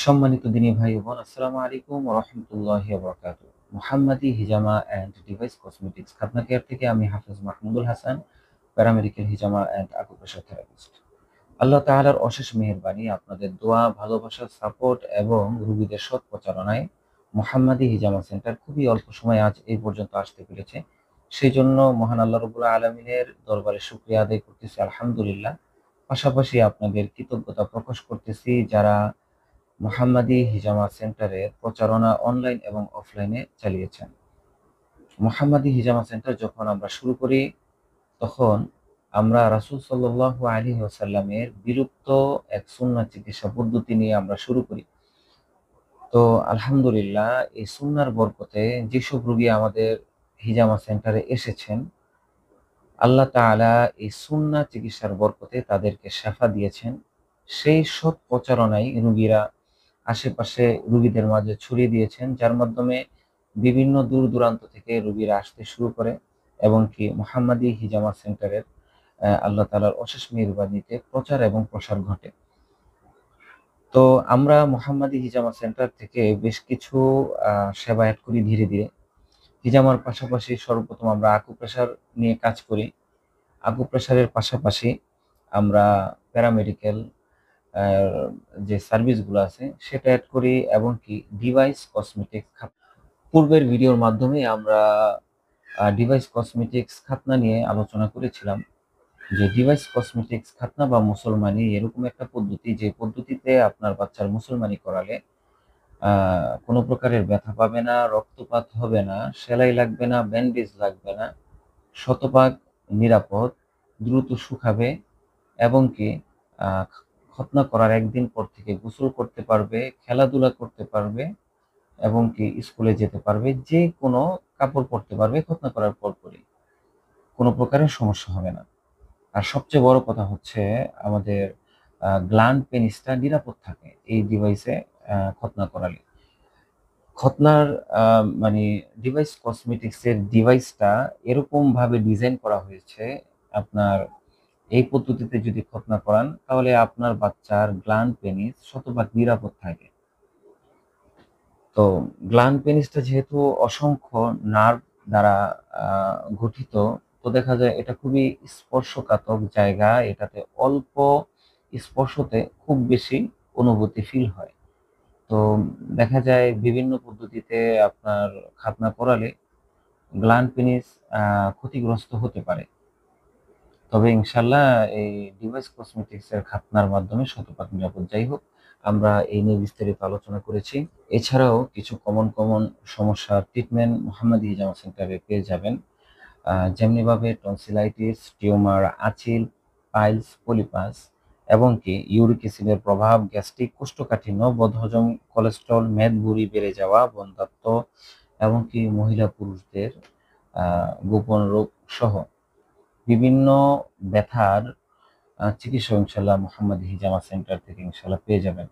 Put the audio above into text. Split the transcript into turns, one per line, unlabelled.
সম্মানিত দিনী ভাই ও বোন, আসসালামু আলাইকুম ওয়া রাহমাতুল্লাহি ওয়া বারাকাতুহু। Muhammadi Hijama and device cosmetics Khatna care থেকে আমি হাফেজ মাহমুদুল হাসান, প্যারামেডিক্যাল হিজামা অ্যান্ড আকুপ্রেশার থেরাপিস্ট। আল্লাহ তাআলার অশেষ মেহেরবানি, আপনাদের দোয়া, ভালোবাসা, সাপোর্ট এবং রোগীদের সৎ প্রচারণায় মুহাম্মাদি হিজামা সেন্টার খুবই অল্প সময়ে আজ এই পর্যন্ত আসতে পেরেছে। সেই জন্য মহান আল্লাহ রাব্বুল আলামিনের দরবারে শুকরিয়া আদায় করতেছি, আলহামদুলিল্লাহ। পাশাপাশি আপনাদের কৃতজ্ঞতা প্রকাশ করতেছি যারা মুহাম্মাদি হিজামা সেন্টারের প্রচারণা অনলাইন এবং অফলাইনে চালিয়েছেন। মুহাম্মাদি হিজামা সেন্টার যখন আমরা শুরু করি, তখন আমরা রাসূল সাল্লাল্লাহু আলাইহি ওয়াসাল্লামের বিলুপ্ত এক সুন্নাহ চিকিৎসা পদ্ধতি নিয়ে আমরা শুরু করি। তো আলহামদুলিল্লাহ, এই সুন্নাহর বরকতে যেসব রোগী আমাদের হিজামা সেন্টারে এসেছেন, আল্লাহ তাআলা এই সুন্নাহ চিকিৎসার বরকতে তাদেরকে শিফা দিয়েছেন। সেই সৎ প্রচারণায় রোগীরা আশেপাশে রোগীদের মাঝে ছড়িয়ে দিয়েছেন, যার মাধ্যমে বিভিন্ন দূর দূরান্ত থেকে রোগীরা আসতে শুরু করে এবং কি মুহাম্মাদি হিজামা সেন্টারের আল্লাহ তাআলার অশেষ মেহেরবানিতে প্রচার এবং প্রসার ঘটে। তো আমরা মুহাম্মাদি হিজামা সেন্টার থেকে বেশ কিছু সেবা এড করি ধীরে ধীরে। হিজামার পাশাপাশি সর্বপ্রথম আমরা আকুপ্রেশার নিয়ে কাজ করি। আকুপ্রেশারের পাশাপাশি আমরা প্যারামেডিক্যাল আ যে সার্ভিসগুলো আছে সেটা এড করি এবং কি ডিভাইস কসমেটিক্স পূর্বের ভিডিওর মাধ্যমে আমরা ডিভাইস কসমেটিক্স খাতনা নিয়ে আলোচনা করেছিলাম যে ডিভাইস কসমেটিক্স খাতনা বা মুসলমানি এরকম একটা পদ্ধতি, যে পদ্ধতিতে আপনার বাচ্চার মুসলমানি করালে আ কোনো প্রকারের ব্যথা পাবে না, রক্তপাত হবে না, সেলাই লাগবে না, ব্যান্ডেজ লাগবে না। শতভাগ নিরাপদ, দ্রুত শুকাবে এবং কি আ খতনা করার ১ দিন পর থেকে গোসল করতে পারবে, খেলাধুলা করতে পারবে এবং কি স্কুলে যেতে পারবে। যেকোনো কাপড় পরতে পারবে খতনা করার পরপরই। কোনো প্রকারের সমস্যা হবে না। আর সবচেয়ে বড় কথা হচ্ছে আমাদের গ্ল্যান্ড পেনিসটা নিরাপদ থাকে এই ডিভাইসে খতনা করালে। খতনার আ মানে ডিভাইস কসমেটিক্স এর ডিভাইসটা এরকমভাবে ডিজাইন করা হয়েছে, আপনার এই পদ্ধতিতে যদি খতনা করান তাহলে আপনার বাচ্চার গ্ল্যান্ড পেনিস শতভাগ নিরাপদ থাকে। তো গ্ল্যান্ড পেনিসটা যেহেতু অসংখ্য নার্ভ দ্বারা আ গঠিত, তো দেখা যায় এটা খুবই স্পর্শকাতর জায়গা। এটাতে অল্প স্পর্শতে খুব বেশি অনুভূতি ফিল হয়। তো দেখা যায় বিভিন্ন পদ্ধতিতে আপনার খাতনা করালে গ্ল্যান্ড পেনিস আ ক্ষতিগ্রস্ত হতে পারে। তবে ইনশাআল্লাহ এই ডিভাইস কসমেটিক্স এর খাতনার মাধ্যমে শতভাগ নিরাপদ। যাই হোক, আমরা এই নিয়ে বিস্তারিত আলোচনা করেছি। এছাড়াও কিছু কমন সমস্যার ট্রিটমেন্ট মুহাম্মাদি হিজামা সেন্টারে পেয়ে যাবেন। যেমনিভাবে টনসিলাইটিস, টিউমার, আঁচিল, পাইলস, পলিপাস এবং কি ইউরিক অ্যাসিডের প্রভাব, গ্যাস্ট্রিক, কোষ্ঠকাঠিন্য, বদহজম, কোলেস্টেরল, মেদবুড়ি বেড়ে যাওয়া, বন্ধ্যাত্ব এবং কি মহিলা পুরুষদের আ গোপন রোগ সহ বিভিন্ন ব্যথার চিকিৎসা ইনশাআল্লাহ মুহাম্মাদি হিজামা সেন্টার থেকে ইনশাআল্লাহ পেয়ে যাবেন।